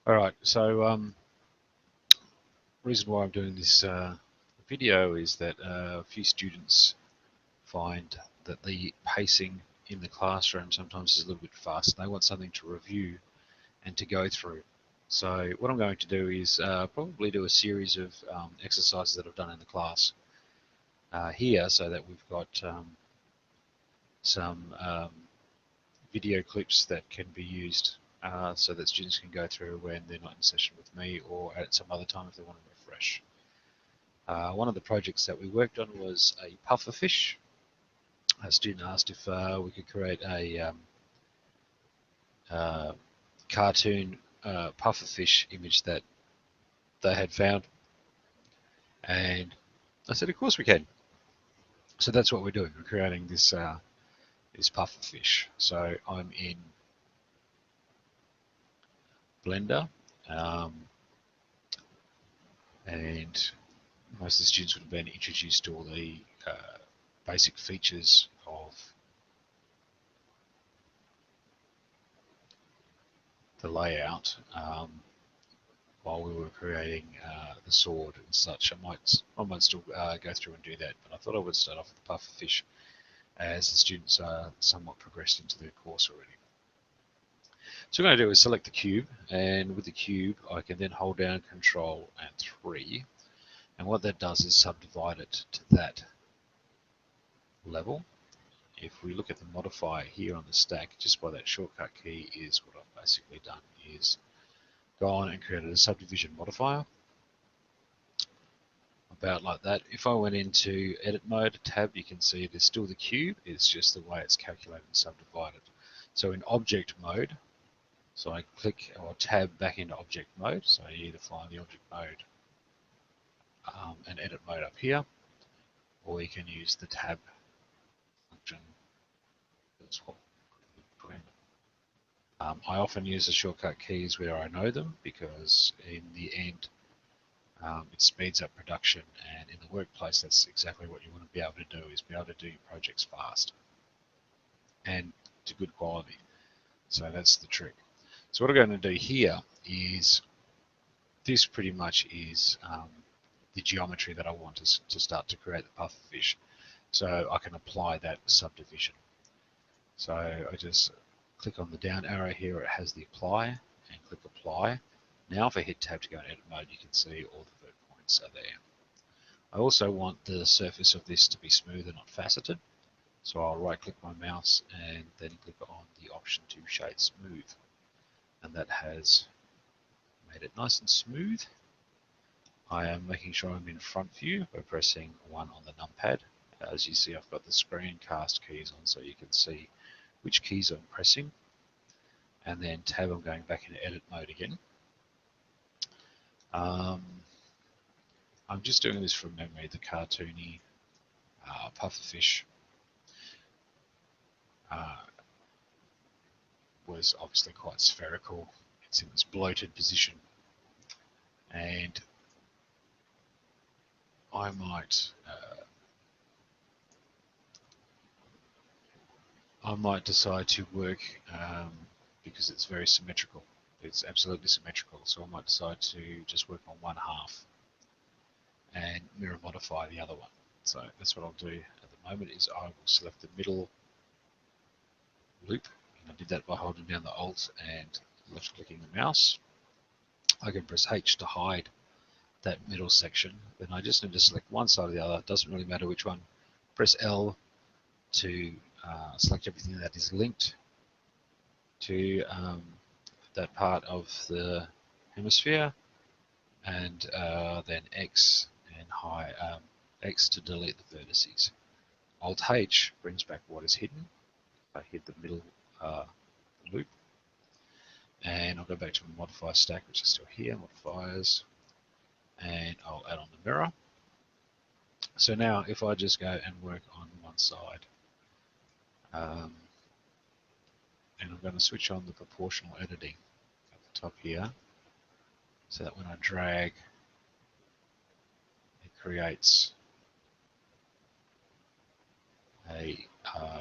Alright, so reason why I'm doing this video is that a few students find that the pacing in the classroom sometimes is a little bit fast. They want something to review and to go through. So what I'm going to do is probably do a series of exercises that I've done in the class here, so that we've got some video clips that can be used so that students can go through when they're not in session with me or at some other time if they want to refresh. One of the projects that we worked on was a pufferfish. A student asked if we could create a cartoon pufferfish image that they had found, and I said, of course we can. So that's what we're doing. We're creating this this pufferfish. So I'm in Blender, and most of the students would have been introduced to all the basic features of the layout while we were creating the sword and such. I might still go through and do that, but I thought I would start off with the pufferfish as the students are somewhat progressed into their course already. So what I'm going to do is select the cube, and with the cube I can then hold down Control and 3, and what that does is subdivide it to that level. If we look at the modifier here on the stack, just by that shortcut key, is what I've basically done is gone and created a subdivision modifier about like that. If I went into edit mode tab, you can see there's still the cube, it's just the way it's calculated and subdivided. So in object mode, so I click or tab back into object mode, so you either find the object mode and edit mode up here, or you can use the tab function as well. I often use the shortcut keys where I know them, because in the end it speeds up production, and in the workplace that's exactly what you want to be able to do, is be able to do your projects fast and to good quality. So that's the trick. So what I'm going to do here is, this pretty much is the geometry that I want to start to create the pufferfish, so I can apply that subdivision. So I just click on the down arrow here, it has the apply, and click apply. Now if I hit tab to go in edit mode, you can see all the vert points are there. I also want the surface of this to be smooth and not faceted, so I'll right click my mouse and then click on the option to shade smooth, and that has made it nice and smooth. I am making sure I'm in front view by pressing 1 on the numpad. As you see, I've got the screencast keys on, so you can see which keys I'm pressing, and then tab, I'm going back into edit mode again. I'm just doing this from memory. The cartoony pufferfish was obviously quite spherical. It's in this bloated position, and I might decide to work because it's very symmetrical. It's absolutely symmetrical, so I might decide to just work on one half and mirror modify the other one. So that's what I'll do at the moment, is I will select the middle loop, and I did that by holding down the Alt and left clicking the mouse. I can press H to hide that middle section, then I just need to select one side or the other, it doesn't really matter which one. Press L to select everything that is linked to that part of the hemisphere, and then X and X to delete the vertices. Alt H brings back what is hidden. I hit the middle loop, and I'll go back to my modifier stack, which is still here, modifiers, and I'll add on the mirror. So now if I just go and work on one side, and I'm going to switch on the proportional editing at the top here, so that when I drag, it creates a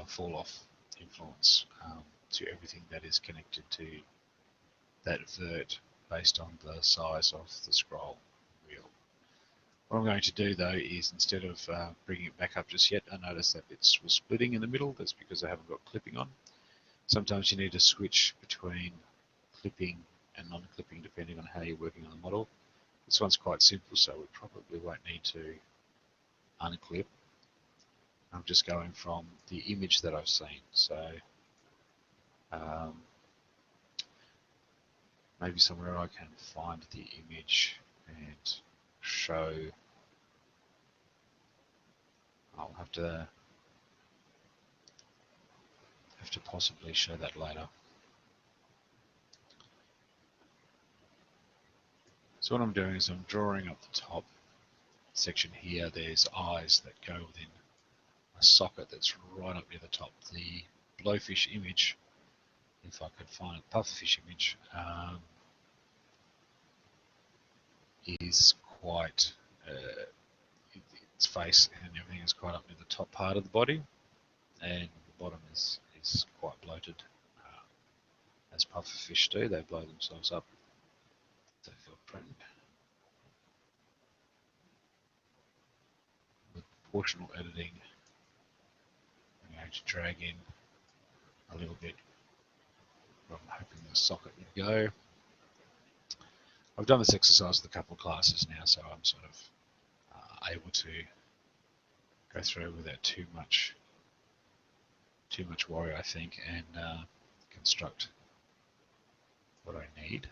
fall-off influence to everything that is connected to that vert based on the size of the scroll wheel. What I'm going to do though is, instead of bringing it back up just yet, I noticed that it was splitting in the middle. That's because I haven't got clipping on. Sometimes you need to switch between clipping and non-clipping depending on how you're working on the model. This one's quite simple, so we probably won't need to unclip. I'm just going from the image that I've seen. So maybe somewhere I can find the image and show. I'll have to possibly show that later. So what I'm doing is I'm drawing up the top section here. There's eyes that go within a socket that's right up near the top. The blowfish image, if I could find a pufferfish image, is quite, its face and everything is quite up near the top part of the body, and the bottom is quite bloated, as pufferfish do. They blow themselves up. So footprint. With proportional editing, I'm going to drag in a little bit where I'm hoping the socket would go. I've done this exercise with a couple of classes now, so I'm sort of able to go through without too much worry, I think, and construct what I need.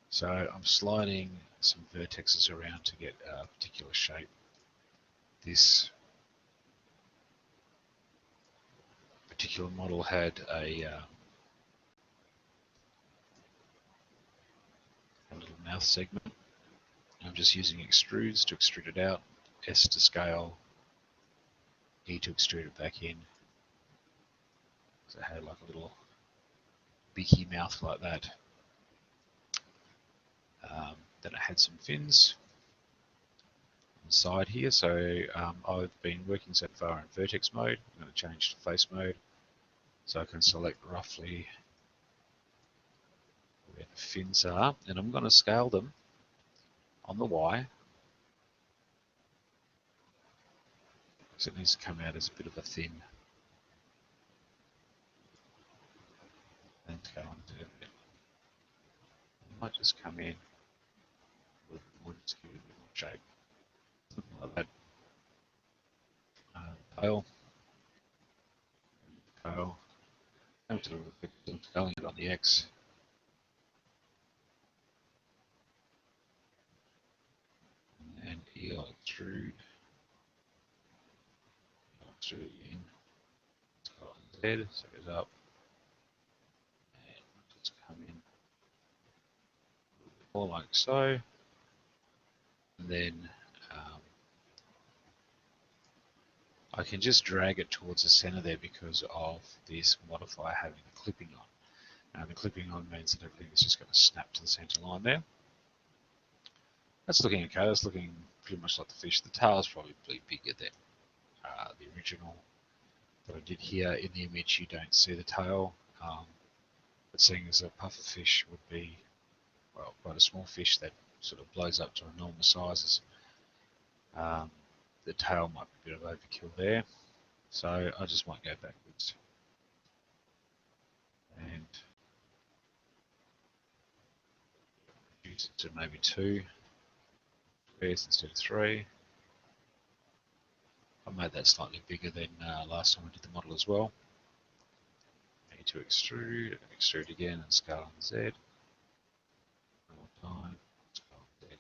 So I'm sliding some vertexes around to get a particular shape. This particular model had a little mouth segment. I'm just using extrudes to extrude it out, S to scale, E to extrude it back in. So it had like a little beaky mouth like that. Then it had some fins on the side here. So I've been working so far in vertex mode. I'm going to change to face mode, so I can select roughly where the fins are, and I'm going to scale them on the Y, because it needs to come out as a bit of a thin, and go on to it. I might just come in with wood to give it a bit more shape, something like that. Tail, tail. I'm sort of scaling it on the X. And EL extrude in. Z, so it goes up, and just come in more like so, and then I can just drag it towards the center there because of this modifier having the clipping on. And the clipping on means that everything is just going to snap to the center line there. That's looking okay. That's looking pretty much like the fish. The tail is probably bigger than the original that I did here. In the image, you don't see the tail, but seeing as a pufferfish would be, well, quite a small fish that sort of blows up to enormous sizes, the tail might be a bit of overkill there. So I just might go backwards and reduce it to maybe 2 squares instead of 3. I made that slightly bigger than last time I did the model as well. Need to extrude again, and scale on Z. One more time, scale on Z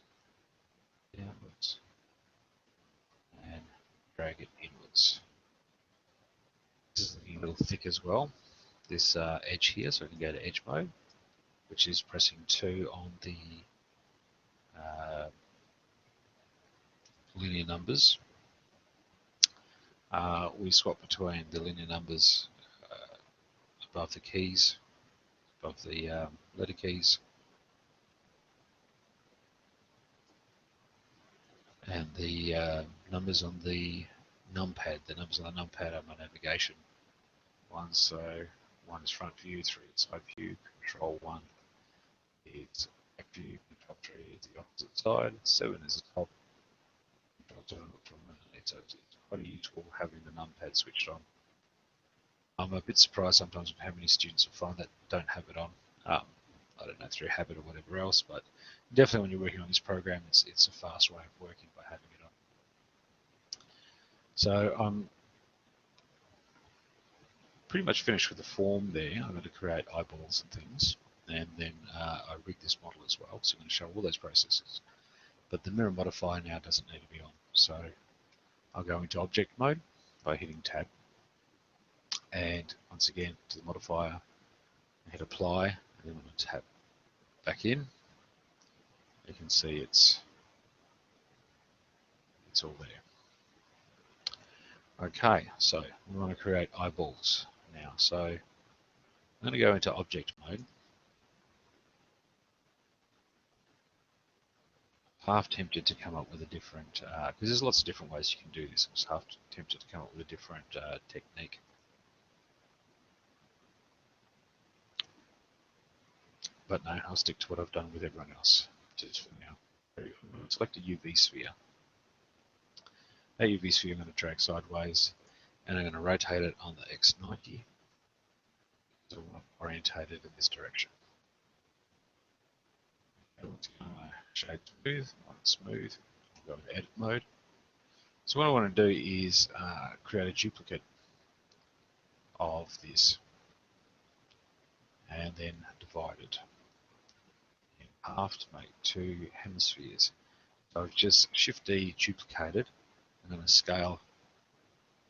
downwards, and drag it inwards. This is looking a little thick as well, this edge here, so I can go to edge mode, which is pressing 2 on the linear numbers. We swap between the linear numbers above the keys, above the letter keys, and the numbers on the numpad. The numbers on the numpad are my navigation ones. So 1 is front view, 3 is side view, control 1 is back view, control 3 is the opposite side, 7 is the top, control 7 from underneath. So it's quite useful having the numpad switched on. I'm a bit surprised sometimes with how many students I find that don't have it on. I don't know, through habit or whatever else, but definitely when you're working on this program, it's a fast way of working by having it on. So I'm pretty much finished with the form there. I'm going to create eyeballs and things, and then I rig this model as well, so I'm going to show all those processes. But the mirror modifier now doesn't need to be on, so I'll go into object mode by hitting tab, and once again to the modifier, hit apply, and then when I tap back in, you can see it's all there. Okay, so we want to create eyeballs now. So I'm going to go into object mode. Half tempted to come up with a different, because there's lots of different ways you can do this. I was half tempted to come up with a different technique. But no, I'll stick to what I've done with everyone else, just for now. Select a UV sphere. That UV sphere I'm going to drag sideways, and I'm going to rotate it on the X90. So I want to orientate it in this direction. Shade smooth, on smooth, I'll go into edit mode. So what I want to do is create a duplicate of this and then divide it in half to make 2 hemispheres. So I've just Shift D duplicated. I'm going to scale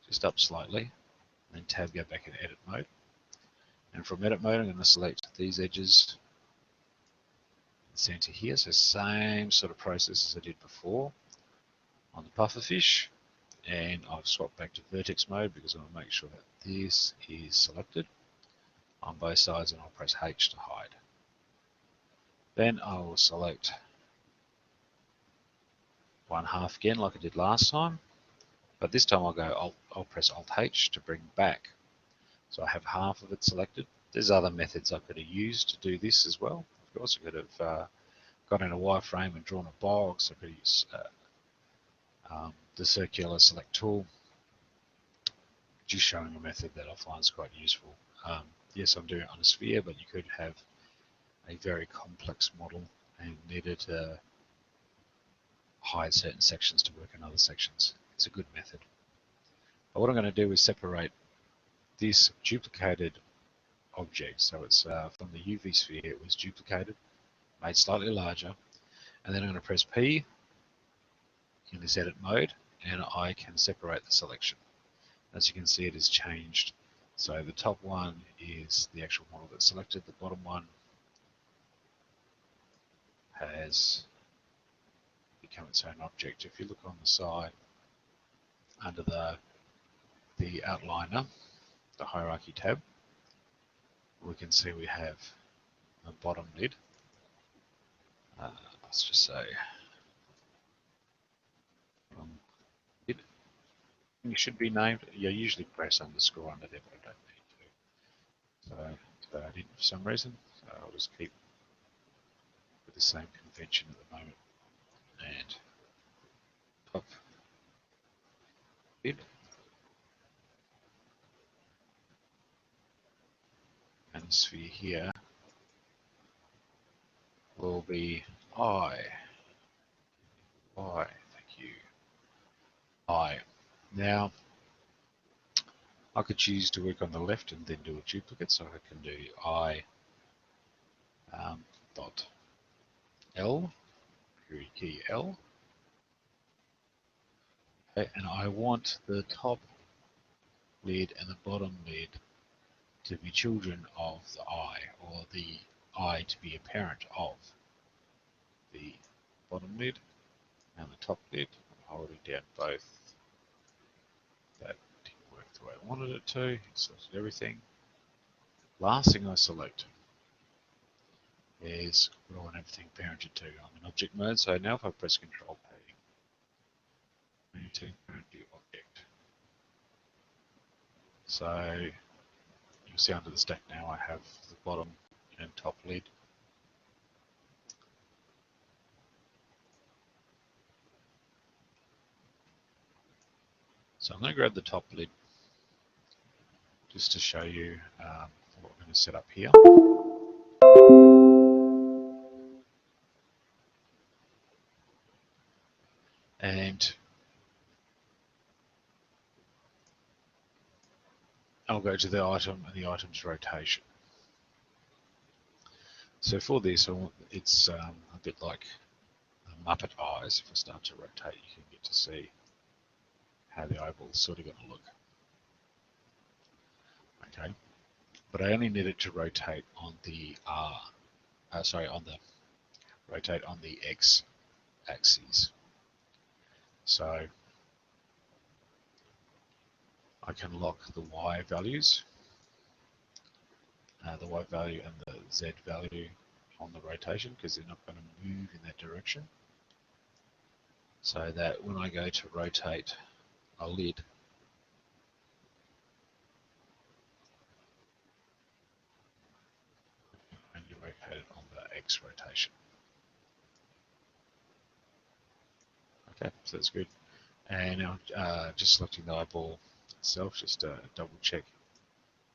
just up slightly, and then tab go back in edit mode. And from edit mode, I'm going to select these edges and center here. So same sort of process as I did before on the pufferfish. And I've swapped back to vertex mode because I want to make sure that this is selected on both sides, and I'll press H to hide. Then I will select 1/2 again like I did last time, but this time I'll press Alt H to bring back. So I have half of it selected. There's other methods I could have used to do this as well. Of course, I could have got in a wireframe and drawn a box. I could use the circular select tool, just showing a method that I find is quite useful. Yes, I'm doing it on a sphere, but you could have a very complex model and needed to hide certain sections to work in other sections. It's a good method. But what I'm going to do is separate this duplicated object. So it's from the UV sphere, it was duplicated, made slightly larger, and then I'm going to press P in this edit mode, and I can separate the selection. As you can see, it has changed. So the top one is the actual model that's selected. The bottom one has become its own object. If you look on the side under the outliner, the hierarchy tab, we can see we have a bottom lid. Let's just say lid. You should be named. You usually press underscore under there, but I don't need to. So I didn't for some reason. So I'll just keep with the same convention at the moment. And top lid. And the sphere here will be I. Thank you. I. Now, I could choose to work on the left and then do a duplicate, so I can do I dot L, period key L. Okay, and I want the top lid and the bottom lid to be children of the I, or the I to be a parent of the bottom lid and the top lid. I'm holding down both. That didn't work the way I wanted it to. It selected everything. Last thing I select is what I want everything parented to. I'm in object mode, so now if I press Control P, to parent the object. So you'll see under the stack now I have the bottom and top lid. So I'm going to grab the top lid just to show you what we're going to set up here. And I'll go to the item and the item's rotation. So for this, it's a bit like Muppet eyes. If I start to rotate, you can get to see how the oval is sort of going to look. Okay, but I only need it to rotate on the rotate on the X axis. So I can lock the Y values, the Y value and the Z value on the rotation because they're not going to move in that direction. So that when I go to rotate a lid, and you rotate it on the X rotation. Okay, so that's good. And now just selecting the eyeball itself, just to double check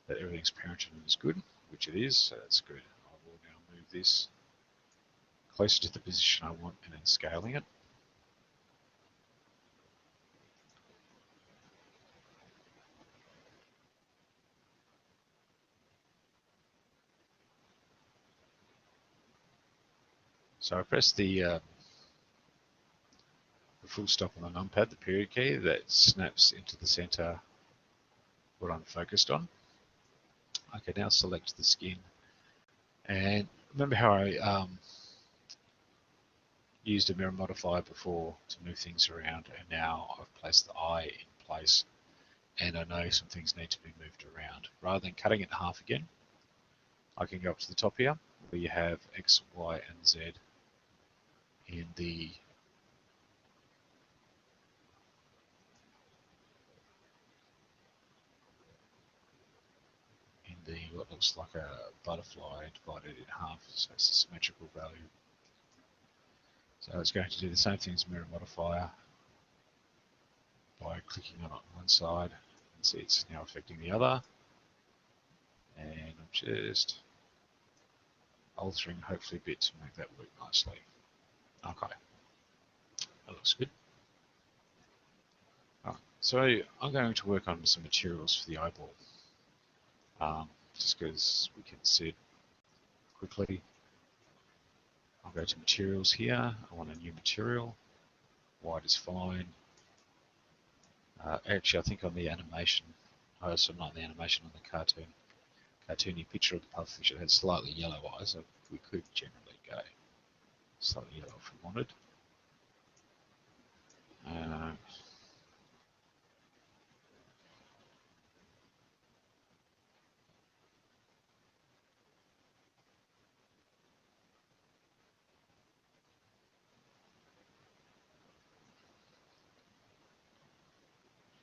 that everything's parented and is good, which it is, so that's good. I will now move this closer to the position I want and then scaling it. So I press the full stop on the numpad, the period key, that snaps into the center what I'm focused on. I can now select the skin, and remember how I used a mirror modifier before to move things around, and now I've placed the eye in place, and I know some things need to be moved around. Rather than cutting it in half again, I can go up to the top here, where you have X, Y, and Z in the what looks like a butterfly divided in half, so it's a symmetrical value. So it's going to do the same thing as mirror modifier by clicking on it on one side, and see it's now affecting the other, and I'm just altering hopefully a bit to make that work nicely. Okay, that looks good. Right, so I'm going to work on some materials for the eyeball, just because we can see it quickly. I'll go to materials here. I want a new material. White is fine. Actually, I think on the animation, so not the animation, on the cartoony picture of the pufferfish, it had slightly yellow eyes, so we could generally go slightly yellow if we wanted.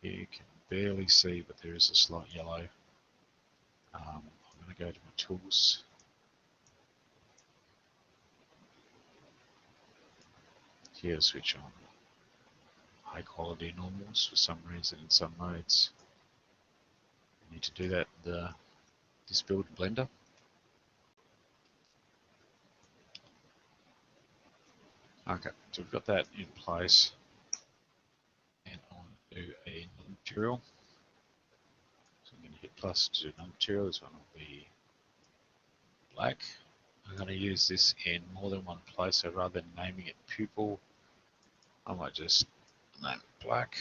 You can barely see, but there is a slight yellow. I'm going to go to my tools. Here, switch on high quality normals for some reason in some modes. You need to do that in this build blender. Okay, so we've got that in place. And I want to do a material. So I'm going to hit plus to do non-material. This one will be black. I'm going to use this in more than one place, so rather than naming it pupil, I might just name it black.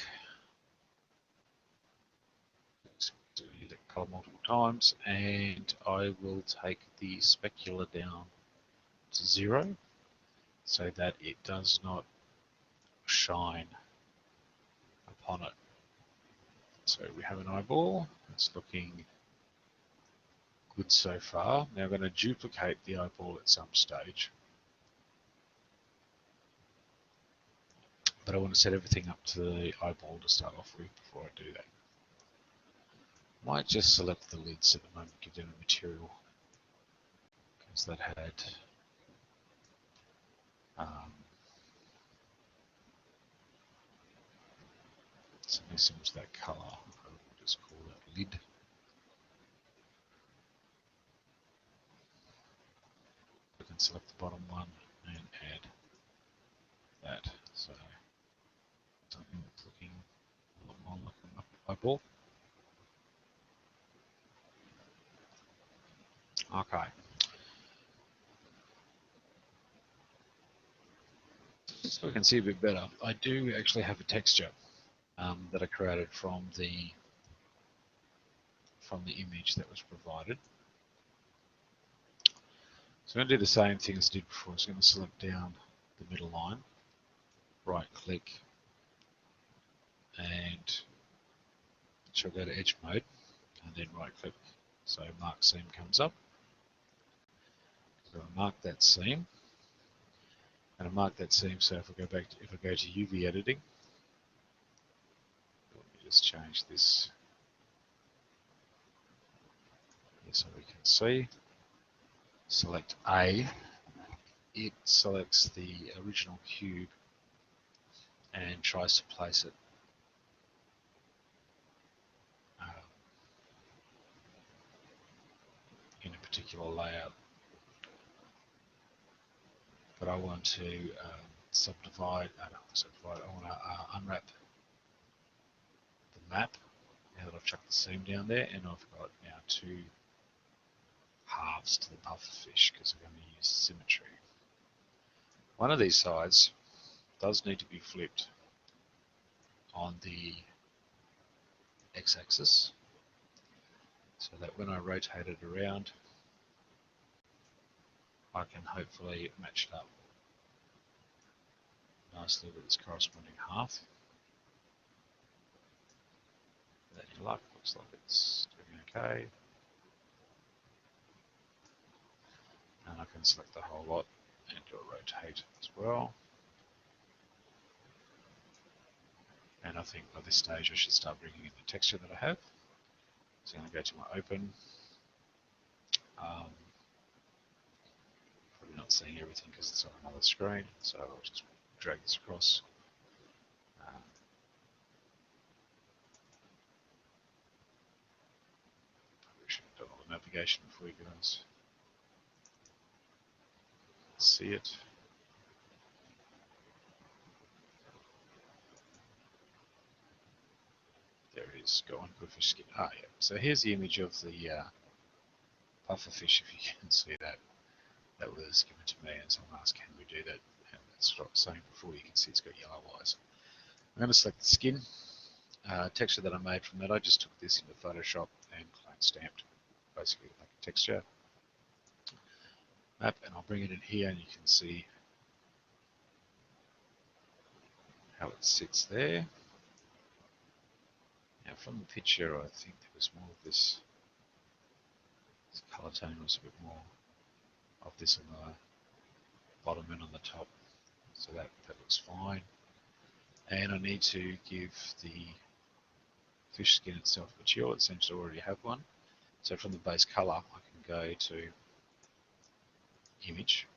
Use that color multiple times, and I will take the specular down to 0 so that it does not shine upon it. So we have an eyeball. It's looking good so far. Now I'm going to duplicate the eyeball at some stage, but I want to set everything up to the eyeball to start off with before I do that. Might just select the lids at the moment, give them a material, because that had something similar to that colour. I'll just call that lid. We can select the bottom one and add that. So something that's looking a lot more like an eyeball. Okay. So we can see a bit better. I do actually have a texture that I created from the image that was provided. So I'm going to do the same thing as I did before. So I'm going to select down the middle line, right click, and she'll go to edge mode, and then right click. So mark seam comes up. So I mark that seam, and I mark that seam. So if I go back, if I go to UV editing, let me just change this here so we can see. Select A. It selects the original cube and tries to place it in a particular layout. But I want to subdivide, I want to unwrap the map now that I've chucked the seam down there, and I've got now two halves to the pufferfish because I'm going to use symmetry. One of these sides does need to be flipped on the x-axis so that when I rotate it around, I can hopefully match it up nicely with its corresponding half. With any luck, looks like it's doing okay. And I can select the whole lot and do a rotate as well. And I think by this stage I should start bringing in the texture that I have. So I'm going to go to my open. Probably not seeing everything because it's on another screen, so I'll just drag this across. Probably should have done all the navigation before you guys see it. There it is. Go on, pufferfish skin. Ah, yeah. So here's the image of the pufferfish. If you can see that, that was given to me, and someone asked, "Can we do that?" And that's what I was saying before. You can see it's got yellow eyes. I'm going to select the skin texture that I made from that. I just took this into Photoshop and clone stamped, basically like a texture map, and I'll bring it in here, and you can see how it sits there. Now from the picture, I think there was more of this color tone was a bit more of this on the bottom and on the top, so that looks fine. And I need to give the fish skin itself a material. It seems to already have one. So from the base color, I can go to image,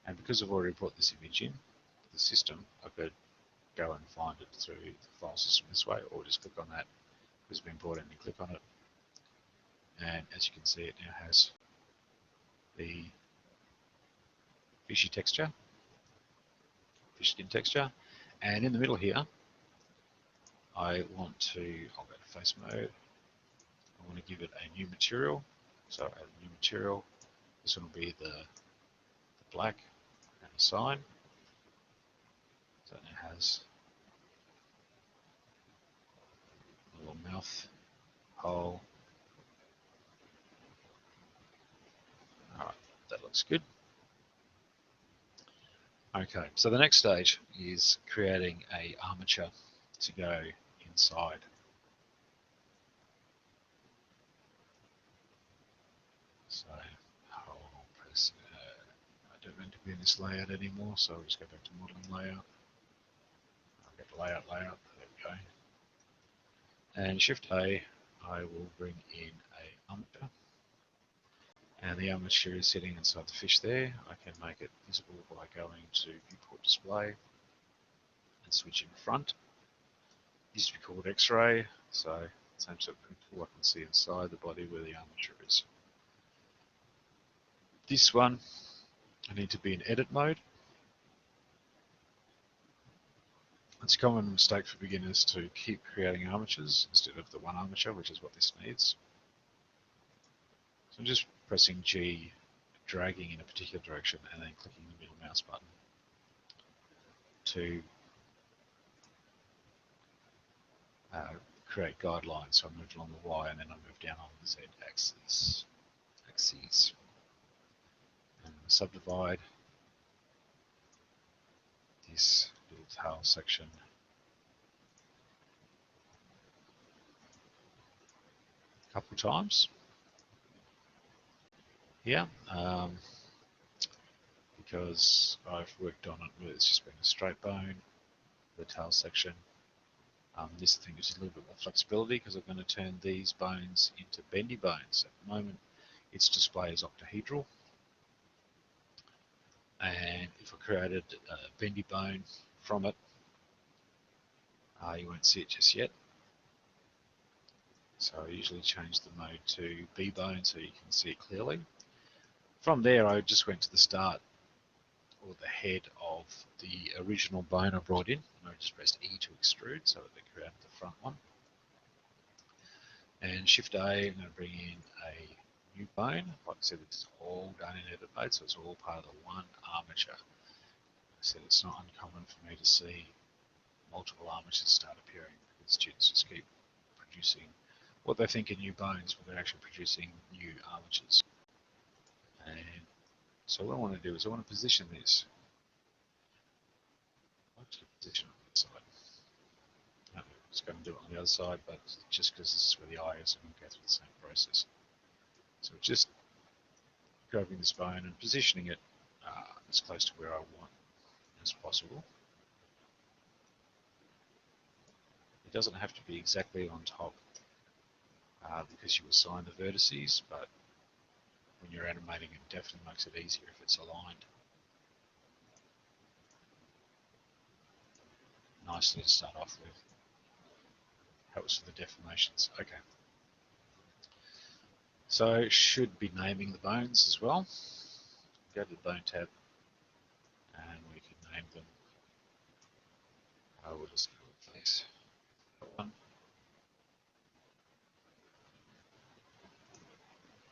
and because I've already brought this image in the system, I could go and find it through the file system this way, or just click on that. It's been brought in and click on it, and as you can see, it now has the fishy texture, fish skin texture, and in the middle here, I want to, I'll go to face mode, I want to give it a new material, so add a new material. This one will be the black and the sign, so it now has a little mouth hole. Alright, that looks good. Okay, so the next stage is creating a armature to go inside. So I'll press, I don't need to be in this layout anymore, so I'll just go back to modeling layout. I'll get layout, there we go. And Shift A, I will bring in a armature. And the armature is sitting inside the fish there. I can make it visible by going to Viewport Display and switching front. It used to be called X-ray, so same sort of principle. I can see inside the body where the armature is. This one, I need to be in edit mode. It's a common mistake for beginners to keep creating armatures instead of the one armature, which is what this needs. So I'm just pressing G, dragging in a particular direction, and then clicking the middle mouse button to create guidelines. So I moved along the Y, and then I moved down on the Z axis. And subdivide this little tail section a couple times here, because I've worked on it where it's just been a straight bone, the tail section. This thing is a little bit more flexibility because I'm going to turn these bones into bendy bones. At the moment, its display is octahedral. And if I created a bendy bone from it, you won't see it just yet. So I usually change the mode to B bone so you can see it clearly. From there, I just went to the start or the head of the original bone I brought in, and I just pressed E to extrude so that it created the front one. And Shift A, I'm going to bring in a new bone. Like I said, it's all done in edit mode, so it's all part of the one armature. I said it's not uncommon for me to see multiple armatures start appearing because students just keep producing what they think are new bones, but they're actually producing new armatures. And so what I want to do is I want to position this. I want to position it on that side. No, I was going to do it on the other side, but just because this is where the eye is, I'm going to go through the same process. So just grabbing this bone and positioning it as close to where I want as possible. It doesn't have to be exactly on top because you assign the vertices, but when you're animating, it definitely makes it easier if it's aligned nicely to start off with. Helps with the deformations. Okay. So should be naming the bones as well. Go to the bone tab and we can name them. I will just call it this. One.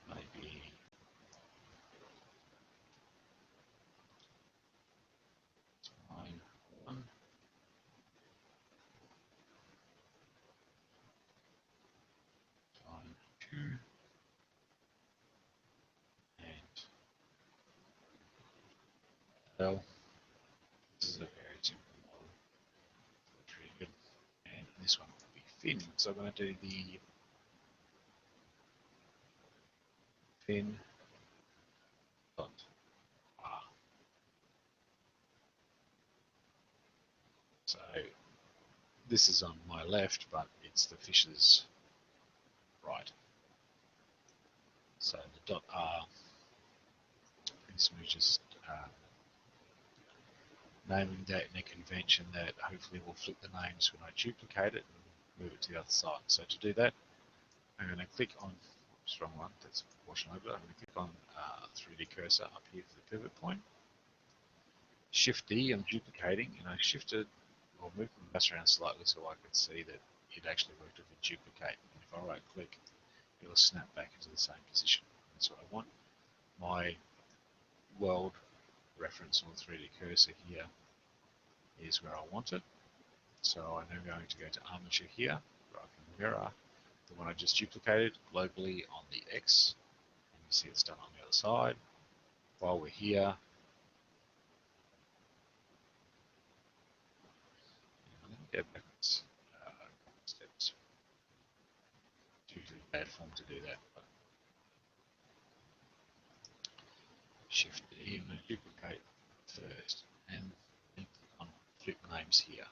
Maybe line 1. Line 2. And L. This is a very simple model. Pretty good. And this one will be fin. So I'm going to do the fin dot R. So this is on my left, but it's the fish's right. So the dot R is just naming that in a convention that hopefully will flip the names when I duplicate it and move it to the other side. So to do that, I'm going to click on, oops, wrong one, that's washing over. I'm going to click on 3D cursor up here for the pivot point. Shift D, I'm duplicating, and I shifted or moved the mouse around slightly so I could see that it actually worked with a duplicate. And if I right click, it will snap back into the same position. That's what I want. My world reference on the 3D cursor here is where I want it. So I'm now going to go to armature here, where I can mirror the one I just duplicated globally on the X. And you see it's done on the other side. While we're here, let me go backwards a couple steps. It's usually bad form to do that, but Shift E and duplicate first, and then click on flip names here.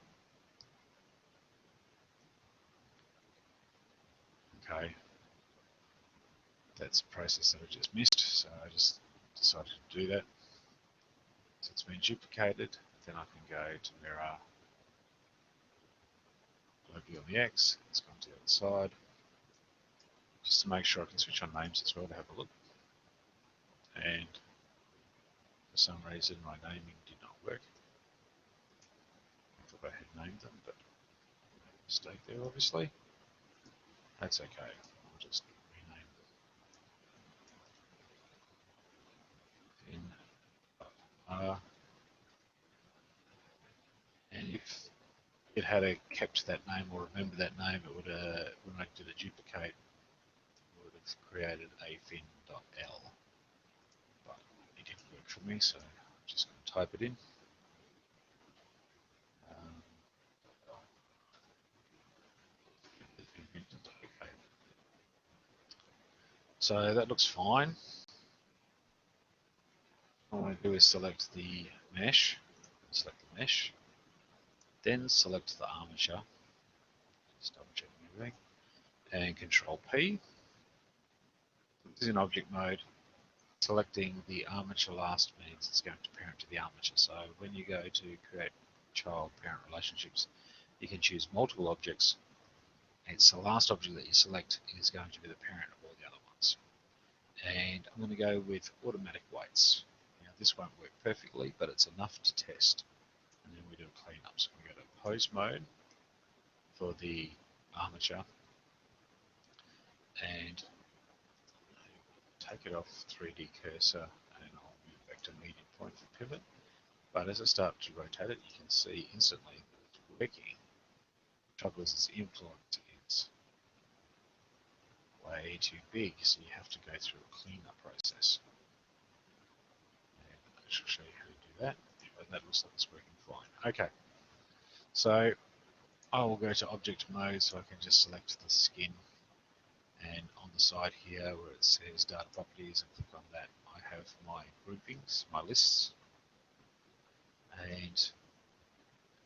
okay, that's a process that I just missed, so I just decided to do that. So it's been duplicated, then I can go to mirror globally on the X, it's gone to the other side, just to make sure I can switch on names as well to have a look. And for some reason my naming did not work. I thought I had named them, but mistake there obviously. That's okay, I'll just rename them in R. And if it had kept that name or remember that name, it would when I did a duplicate, it would have created a fin.l. But it didn't work for me, so I'm just going to type it in. So that looks fine. All I want to do is select the mesh, then select the armature, just double checking everything, and Control P. This is in object mode. Selecting the armature last means it's going to parent to the armature. So when you go to create child-parent relationships, you can choose multiple objects. It's the last object that you select is going to be the parent of all the other ones. And I'm going to go with automatic weights. Now this won't work perfectly, but it's enough to test. And then we do a cleanup. So we go to pose mode for the armature and take it off 3D cursor, and I'll move back to median point for pivot. But as I start to rotate it, you can see instantly that it's working. The trouble is its influence is way too big, so you have to go through a cleanup process. And I shall show you how to do that. And that looks like it's working fine. Okay, so I will go to object mode so I can just select the skin. And on the side here where it says data properties, and click on that, I have my groupings, my lists. And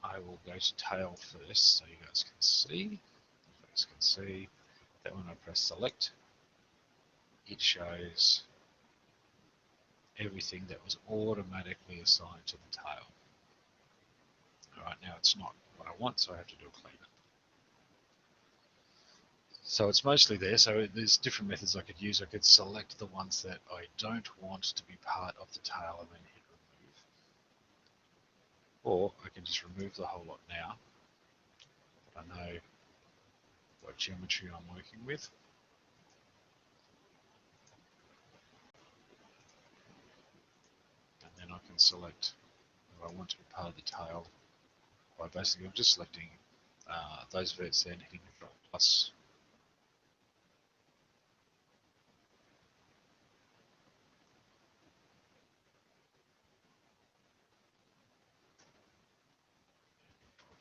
I will go to tail first so you guys can see. That when I press select, it shows everything that was automatically assigned to the tail. Alright, now it's not what I want, so I have to do a cleanup. So it's mostly there, so there's different methods I could use. I could select the ones that I don't want to be part of the tail and then hit remove. Or I can just remove the whole lot now. I know what geometry I'm working with. And then I can select if I want to be part of the tail by basically I'm just selecting those verts there and hitting Control plus.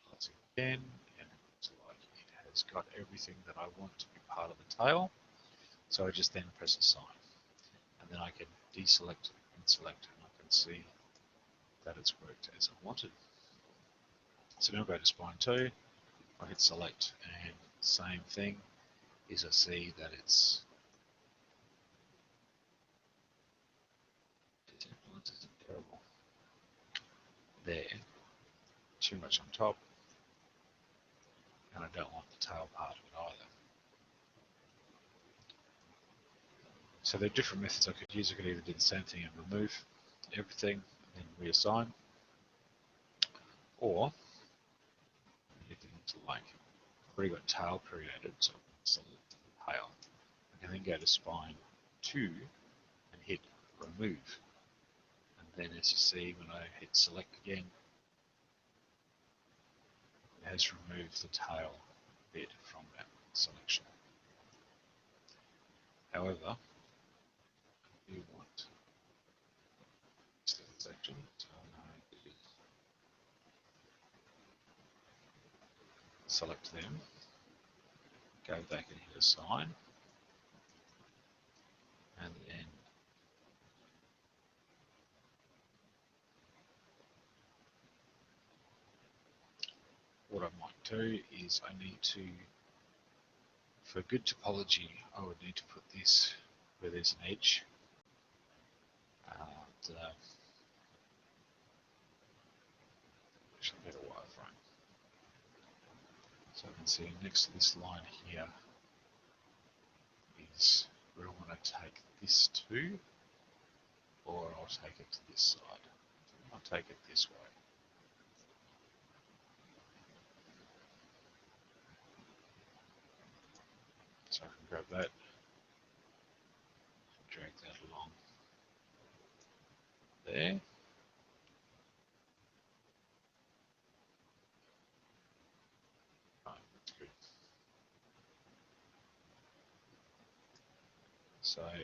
Plus again, and it looks like it has got everything that I want to be part of the tail. So I just then press assign. And then I can deselect and select, and I can see that it's worked as I wanted. So now I'll go to spline 2, I hit select, and same thing is I see that it's terrible there, too much on top, and I don't want the tail part of it either. So there are different methods I could use. I could either do the same thing and remove everything and then reassign, or anything like I've already got tail created, so I can select the tail. I can then go to spline 2 and hit remove. And then as you see, when I hit select again, it has removed the tail bit from that selection. However, you want this section, so select them, go back and hit assign, and then what I might do is I need to For good topology, I would need to put this where there's an edge. Actually, better wireframe. So I can see next to this line here is where I want to take this to, or I'll take it to this side. I'll take it this way. So I can grab that and drag that along there. Right, that's good. So I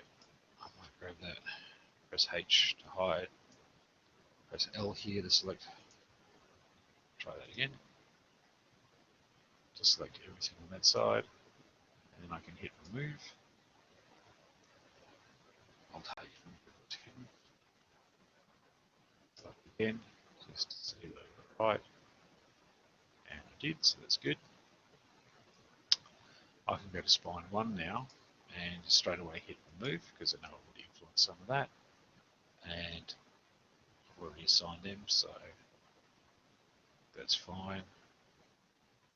might grab that, press H to hide, press L here to select, try that again, to select everything on that side, and then I can hit remove. I'll take again, just to see that I got right, and I did, so that's good. I can go to spine 1 now, and straight away hit remove, because I know I've already influenced some of that, and I've already assigned them, so that's fine.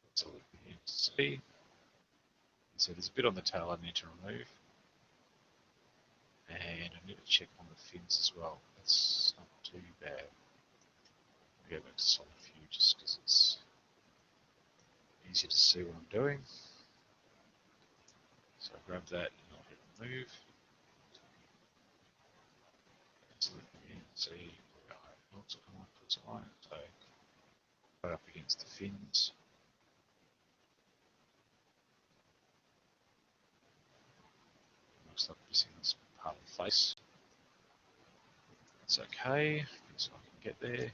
That's all we need to see. So there's a bit on the tail I need to remove, and I need to check on the fins as well. It's not too bad. I'll go back to solid view just because it's easier to see what I'm doing. So I grab that and I'll hit remove. Select again, see, what's it on, puts it on, so right up against the fins. Looks like missing this part of the face. That's okay, so I can get there.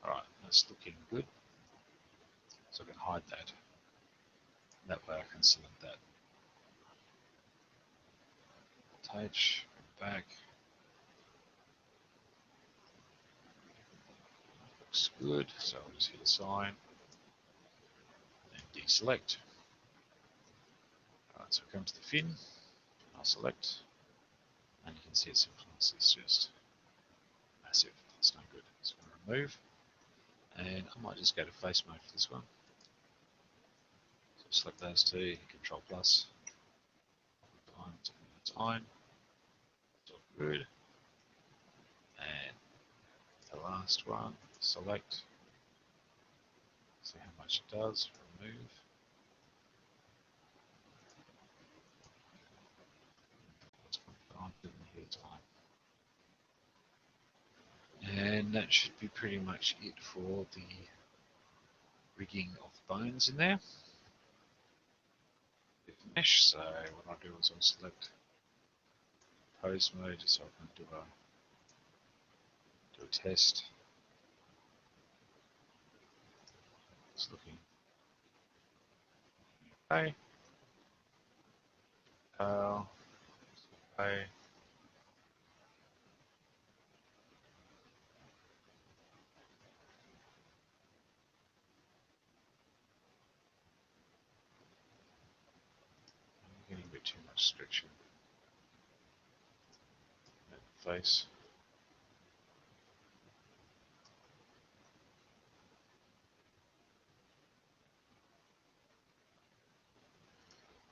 Alright, that's looking good. So I can hide that. That way I can select that. Touch, back. Looks good, so I'll just hit assign and deselect. Alright, so it comes to the fin. I'll select, and you can see its influence is just massive. It's no good. So I'm going to remove, and I might just go to face mode for this one. So select those two, Control plus, time, it's all good. And the last one, select, see how much it does, remove. It's gone to the time. And that should be pretty much it for the rigging of the bones in there. Mesh, so what I'll do is I'll select pose mode so I can do a test. It's looking okay. Okay. I'm getting a bit too much stretching at the face.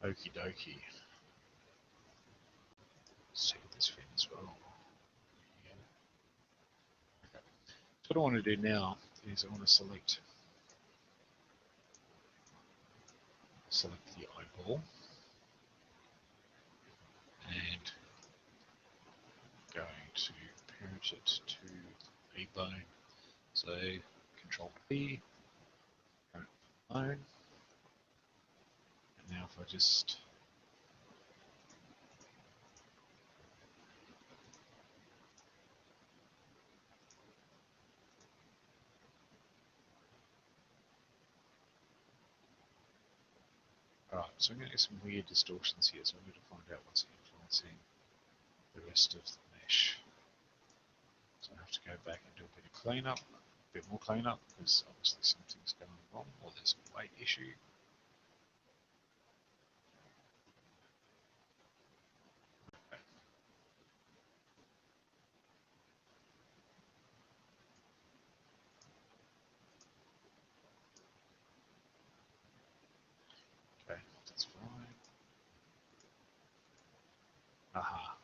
Okie dokie. See this fin as well. Yeah. Okay. So what I want to do now is I want to select the eyeball and going to parent it to a bone. So Control P, parent bone, and now if I just Alright, so I'm going to get some weird distortions here, so I'm going to find out what's influencing the rest of the mesh. So I have to go back and do a bit of cleanup, a bit more cleanup, because obviously something's going wrong, or there's a weight issue. Aha.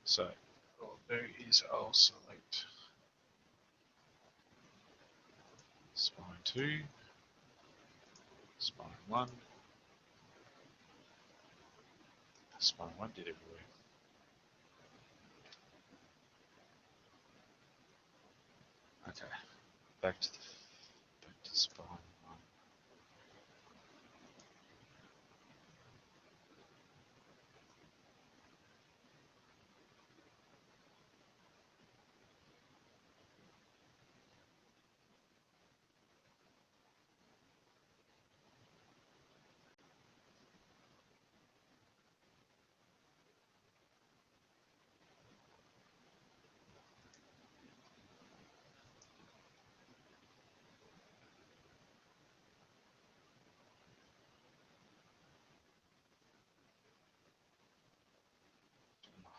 So what I'll do is I'll select spine 2, spine 1, spine 1 did everywhere. Okay, back to spine 1.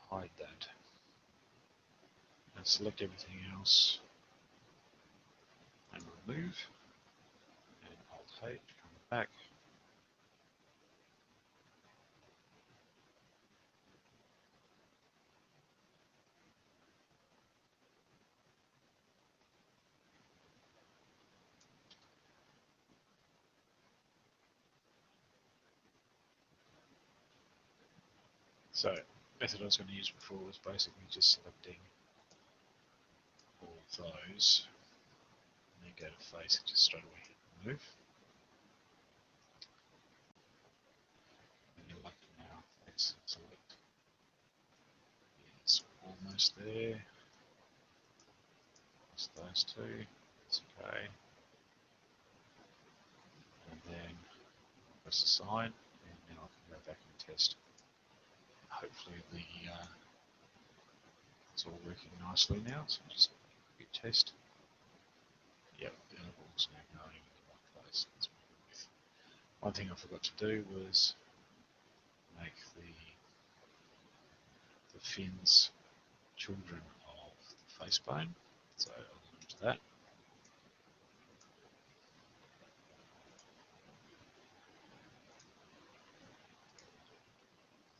Hide that and select everything else and remove and Alt H, come back. So the method I was going to use before was basically just selecting all of those and then go to face and just straight away remove. And you're lucky now. Let's select. It's almost there. Just those two. It's okay. And then press assign, and now I can go back and test. Hopefully it's all working nicely now. So just hit test. Yep, the interval's now going in the right place. That's what we're with. One thing I forgot to do was make the fins children of the face bone. So I'll go into that.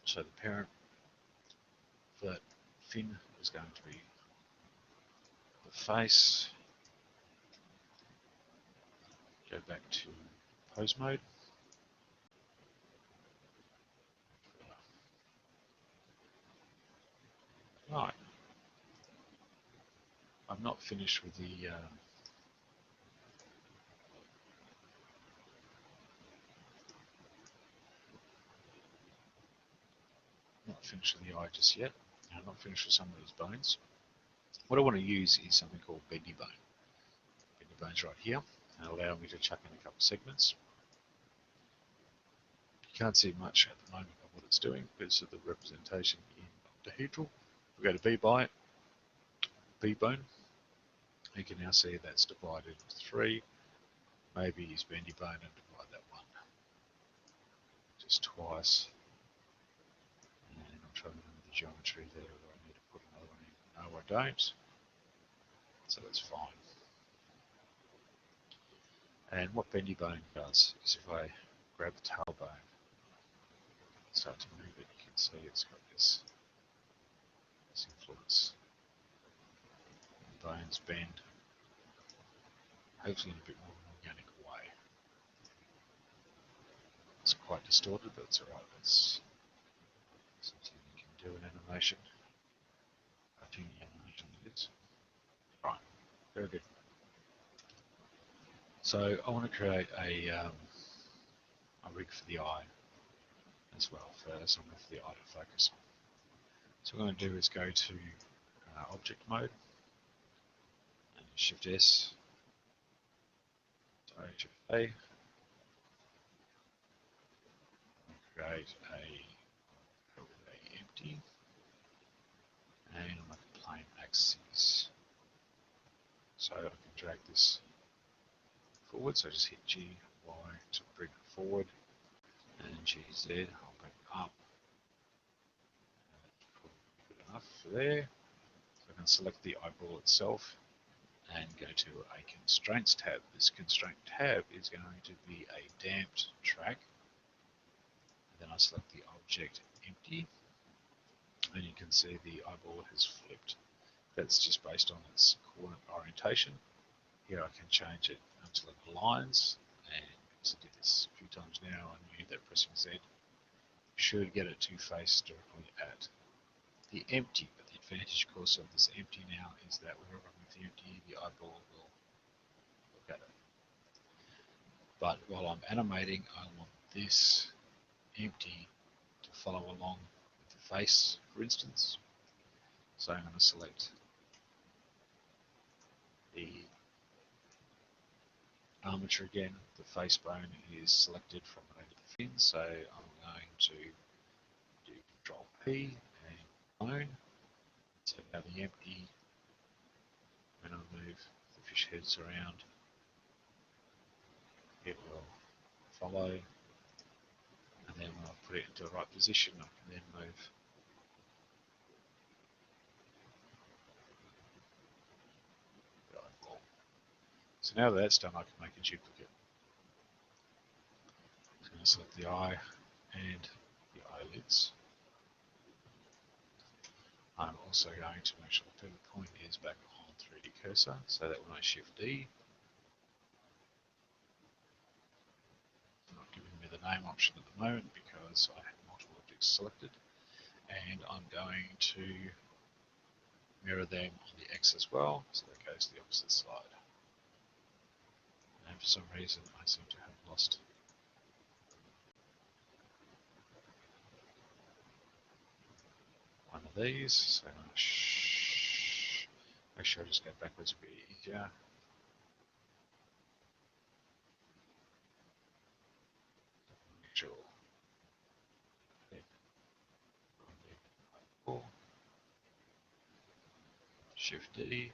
So the parent of that fin is going to be the face. Go back to pose mode. Right. I'm not finished with the not finished with the eye just yet. I'm not finished with some of these bones. What I want to use is something called bendy bone. Bendy bone's right here, and allow me to chuck in a couple of segments. You can't see much at the moment of what it's doing because of the representation in octahedral. We go to B bone. You can now see that's divided into 3. Maybe use bendy bone and divide that 1 just twice. And I'm trying to remember the geometry there. I need to put another one in. No, I don't. So that's fine. And what bendy bone does is if I grab the tailbone, start to move it, you can see it's got this influence. The bones bend, hopefully in a bit more of an organic way. It's quite distorted, but it's alright. That's something you can do in animation. I think the animation is. Right, very good. So I want to create a rig for the eye as well, for somewhere for the eye to focus on. So what I'm going to do is go to object mode, and Shift S, sorry, Shift A, create a empty, and I'll make a plane axis. So I can drag this forward, so just hit G, Y to bring it forward, and G, Z, I'll bring it up. Good enough for there. So I can select the eyeball itself and go to a constraints tab. This constraint tab is going to be a damped track. I select the object empty, and you can see the eyeball has flipped. That's just based on its coordinate orientation. Here I can change it until it aligns, and because I did this a few times now, I knew that pressing Z should get it to face directly at the empty. But the advantage, of course, of this empty now is that wherever I move the empty, the eyeball will look at it. But while I'm animating, I want this empty to follow along with the face, for instance. So I'm going to select the armature again. The face bone is selected from under the fin, so I'm going to do Control P and bone. So now the empty, when I move the fish heads around, it will follow, and then when I put it into the right position, I can then move the eyeball. So now that that's done, I can make a duplicate. So I'm going to select the eye and the eyelids. I'm also going to make sure the pivot point is back on 3D cursor, so that when I shift D, I'm not giving me the name option at the moment because I have multiple objects selected, and I'm going to mirror them on the X as well, so that goes to the opposite side. And for some reason I seem to have lost one of these, so make sure I just go backwards a bit easier. Make sure. Shift D,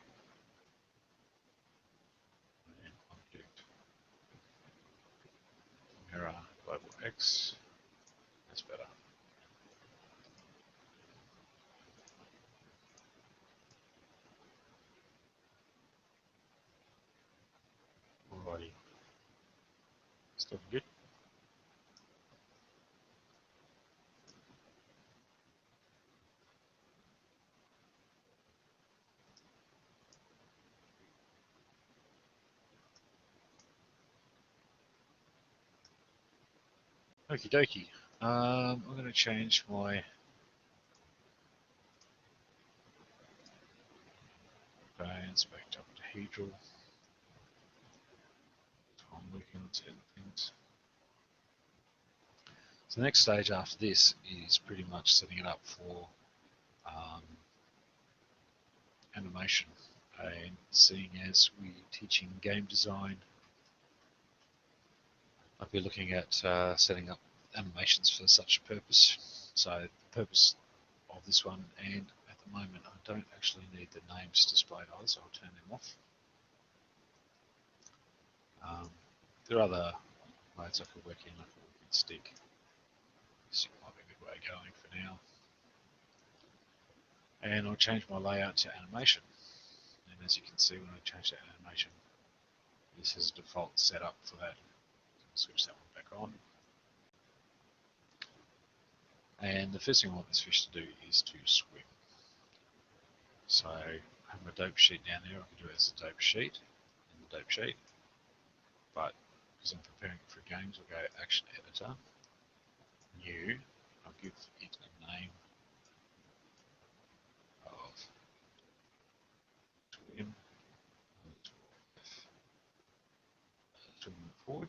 and object mirror global X. That's better. Alrighty, still good. Okie dokie. I'm going to change my bands back to octahedral. I'm working on certain things. So the next stage after this is pretty much setting it up for animation. And seeing as we're teaching game design, I'll be looking at setting up animations for such a purpose. So the purpose of this one, and at the moment I don't actually need the names displayed either, so I'll turn them off. There are other modes I could work in, like a working stick. This might be a good way of going for now. And I'll change my layout to animation. And as you can see, when I change that animation, this is a default setup for that. I'll switch that one back on. And the first thing I want this fish to do is to swim. So I have my dope sheet down there. I can do it as a dope sheet in the dope sheet. But because I'm preparing it for games, I'll go Action Editor, New. I'll give it a name of swim, swimming forward.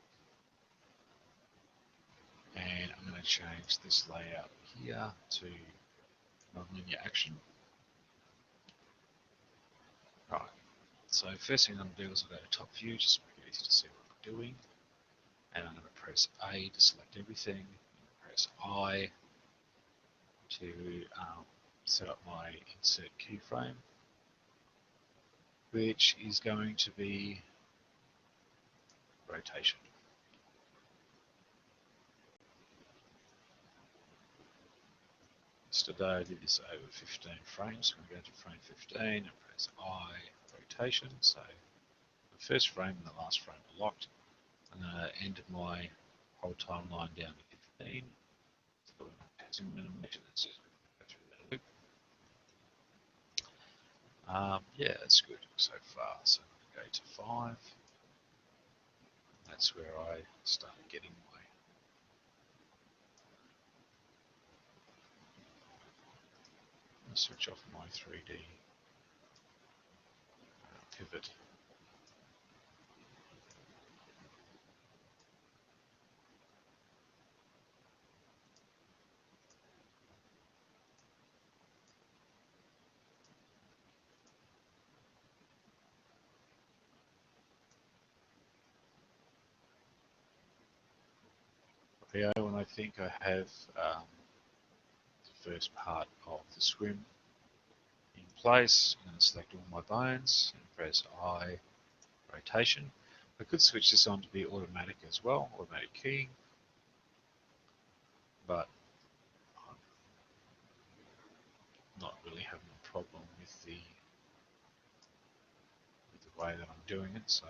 And I'm going to change this layout here to non-linear action. Right, so first thing I'm going to do is I'll go to top view, just to make it easy to see what I'm doing. And I'm going to press A to select everything, press I to set up my insert keyframe, which is going to be rotation. Yesterday I did this over 15 frames, so I'm going to go to frame 15 and press I, rotation. So the first frame and the last frame are locked. I'm going to end my whole timeline down to 15. Yeah, that's good so far. So I'm going to go to 5. That's where I started getting my switch off my 3D pivot. When I think I have the first part of the swim in place, I'm going to select all my bones and press I, rotation. I could switch this on to be automatic as well, automatic keying, but I'm not really having a problem with the way that I'm doing it. So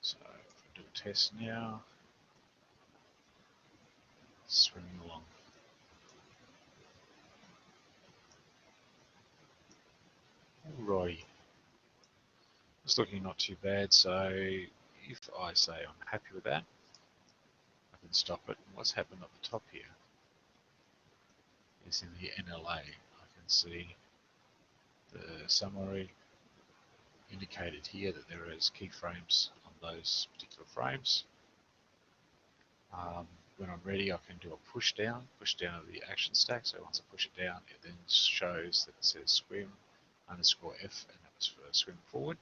if I do a test now, swimming along. Alrighty, it's looking not too bad. So if I say I'm happy with that, I can stop it. What's happened at the top here is in the NLA. I can see the summary indicated here that there is keyframes on those particular frames. When I'm ready, I can do a push down of the action stack. So once I push it down, it then shows that it says swim underscore F, and that was for swim forward.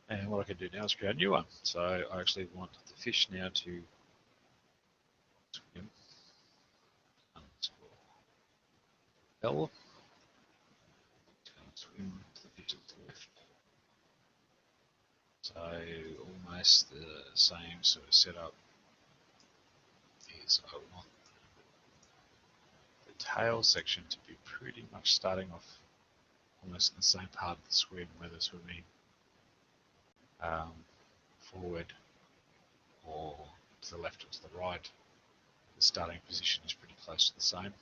And what I can do now is create a new one. So I actually want the fish now to swim underscore L, swim to the fish to the left. So almost the same sort of setup is I want the tail section to be pretty much starting off almost in the same part of the swim, whether swimming forward or to the left or to the right. The starting position is pretty close to the same.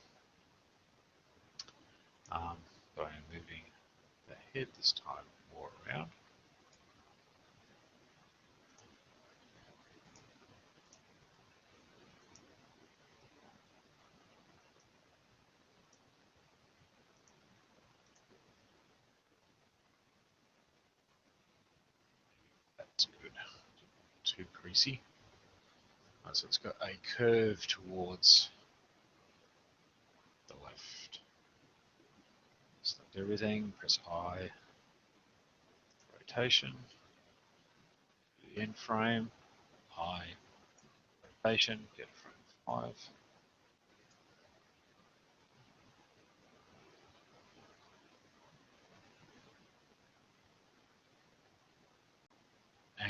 But I am moving the head this time more around. That's good. Too greasy. Right, so it's got a curve towards the left. Select everything, press I, rotation, the end frame, I, rotation, get frame 5.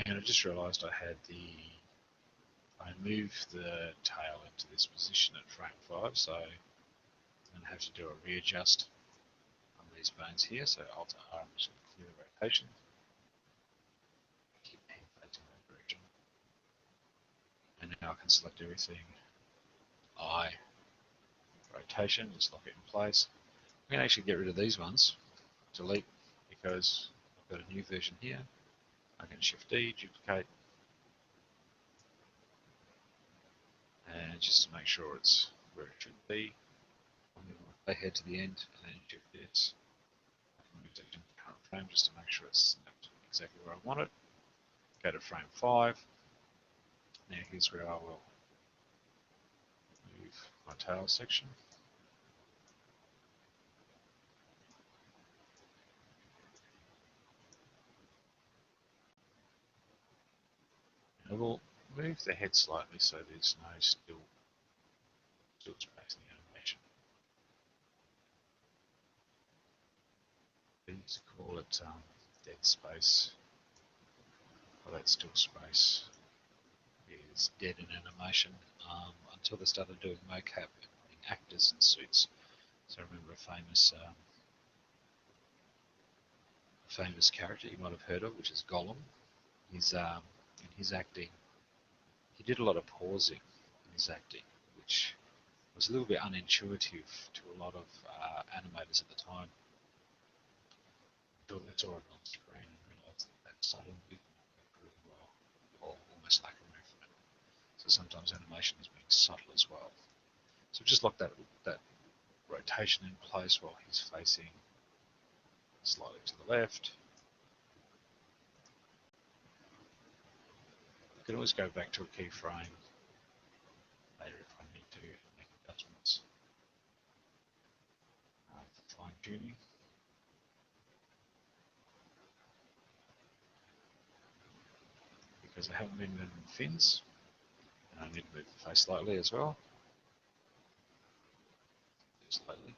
And I just realised I moved the tail into this position at frame 5, so I'm going to have to do a readjust on these bones here. So Alt R, I'm just going to clear the rotation. Keep the head facing that direction. And now I can select everything. I, rotation, just lock it in place. I'm going to actually get rid of these ones, delete, because I've got a new version here. I can Shift D, duplicate, and just to make sure it's where it should be, I'm going to play head to the end and then Shift S. I can move that to the current frame just to make sure it's snapped exactly where I want it. Go to frame 5. Now here's where I will move my tail section. And I will move the head slightly so there's no still space in the animation. Please call it dead space or that still space is dead in animation until they started doing mocap and putting actors in suits. So I remember a famous character you might have heard of, which is Gollum. He's in his acting, he did a lot of pausing in his acting, which was a little bit unintuitive to a lot of animators at the time. Until they saw it on screen and realised that subtle movement worked really well, or almost lack of movement. So sometimes animation is being subtle as well. So just like that rotation in place while he's facing slightly to the left. You can always go back to a keyframe later if I need to make adjustments for fine tuning. Because I haven't been moving the fins, and I need to move the face slightly as well. Slightly.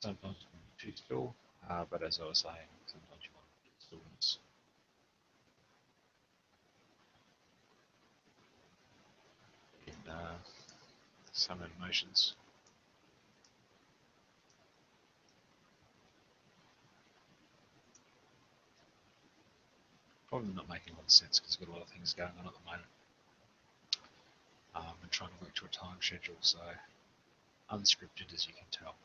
Sometimes it can be too still, but as I was saying, sometimes you want to get stillness. In some animations. Probably not making a lot of sense because I've got a lot of things going on at the moment. And trying to work to a time schedule, so unscripted as you can tell.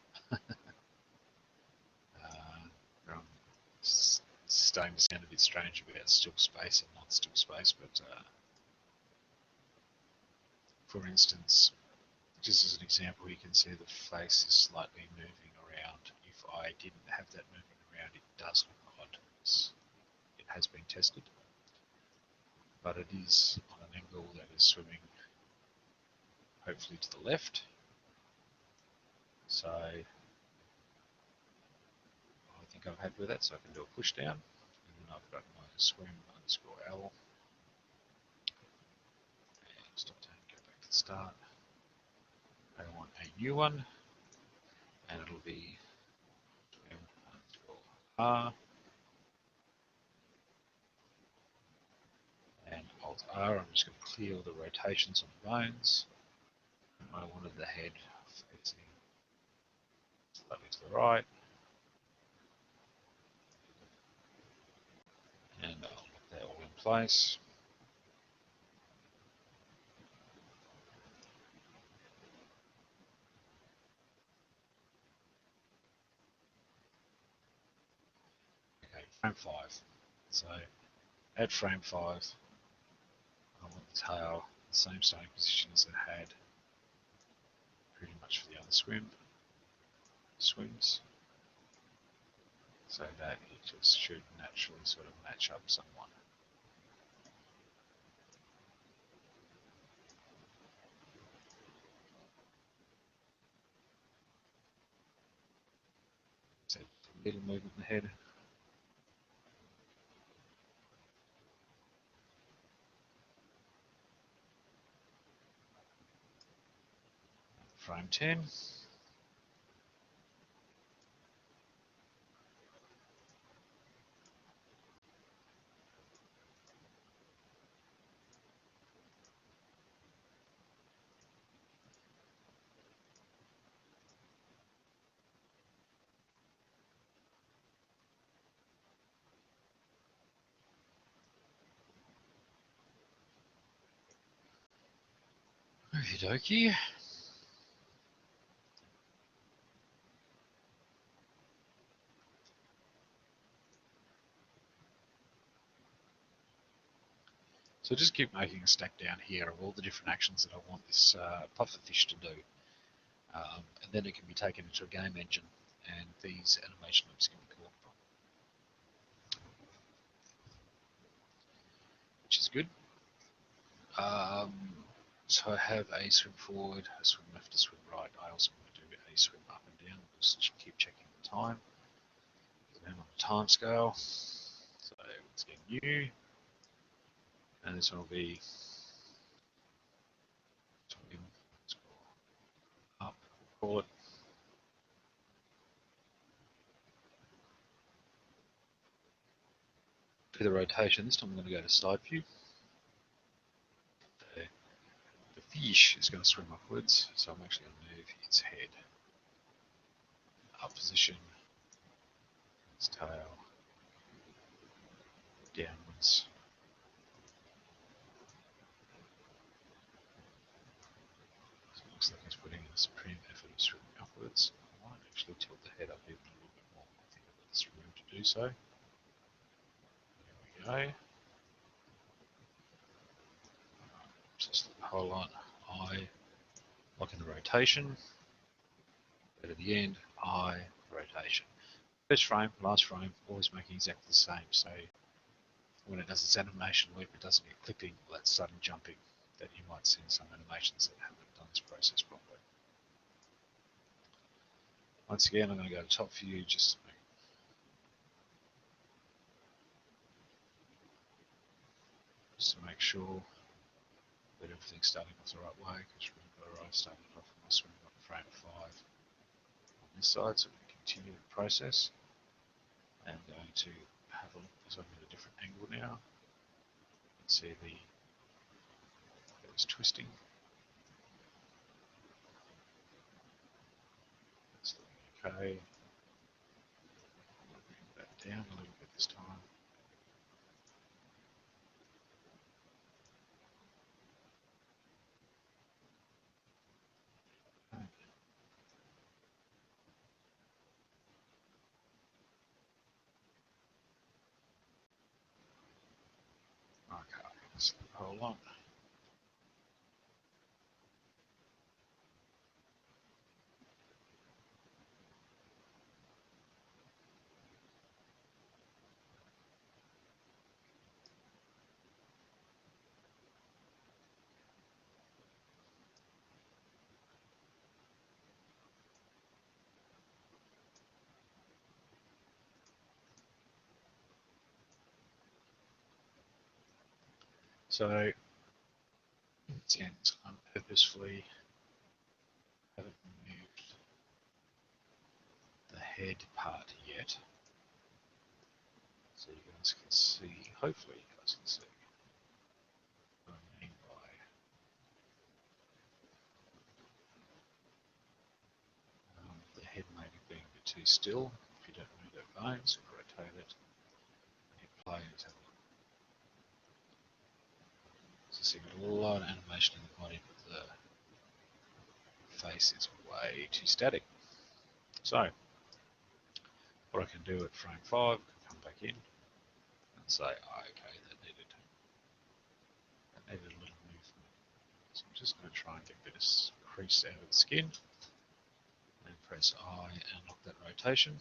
I'm starting to sound a bit strange about still space and not still space, but for instance, just as an example, you can see the face is slightly moving around. If I didn't have that moving around, it does look odd. It has been tested, but it is on an angle that is swimming hopefully to the left. So I think I'm happy with that, so I can do a push down, and then I've got my swim underscore L. And stop down, go back to the start. I want a new one, and it'll be swim underscore R. And Alt R, I'm just going to clear all the rotations on the bones. I wanted the head facing slightly to the right. And I'll lock that all in place. Okay, frame 5. So at frame 5, I want the tail the same starting position as it had pretty much for the other swims, so that it just should naturally sort of match up somewhat. So a little movement in the head. Frame 10. Okie dokie. So just keep making a stack down here of all the different actions that I want this pufferfish to do. And then it can be taken into a game engine, and these animation loops can be called from, which is good. So I have a swim forward, a swim left, a swim right. I also want to do a swim up and down. Just keep checking the time. Then on the time scale, so let's get new, and this one will be swim up. Call it. do the rotation. This time I'm going to go to side view. The fish is going to swim upwards, so I'm actually going to move its head up position, its tail downwards. So it looks like it's putting in a supreme effort of swimming upwards. I might actually tilt the head up even a little bit more. I think I've got this room to do so. There we go. Just hold on. I lock in the rotation. Go to the end. I rotation. First frame, last frame, always making exactly the same. So when it does its animation loop, it doesn't get clicking or that sudden jumping that you might see in some animations that haven't done this process properly. Once again, I'm going to go to top view just to make sure that everything's starting off the right way, because remember I started off with my swim on frame 5 on this side, so we can continue the process. And I'm going to have a look, because I'm at a different angle now. You can see it's twisting. That's looking okay. I'll bring that down a little bit this time. Okay, let's hold on. So, again, I'm purposefully haven't moved the head part yet. So you guys can see, hopefully you guys can see what I mean by the head maybe being a bit too still. If you don't move that bone, so rotate it and hit play and have a look. So you've got a lot of animation in the body, but the face is way too static. So what I can do at frame 5, come back in and say, oh, okay, that needed a little movement. So I'm just going to try and get a bit of crease out of the skin, and press I and lock that rotation.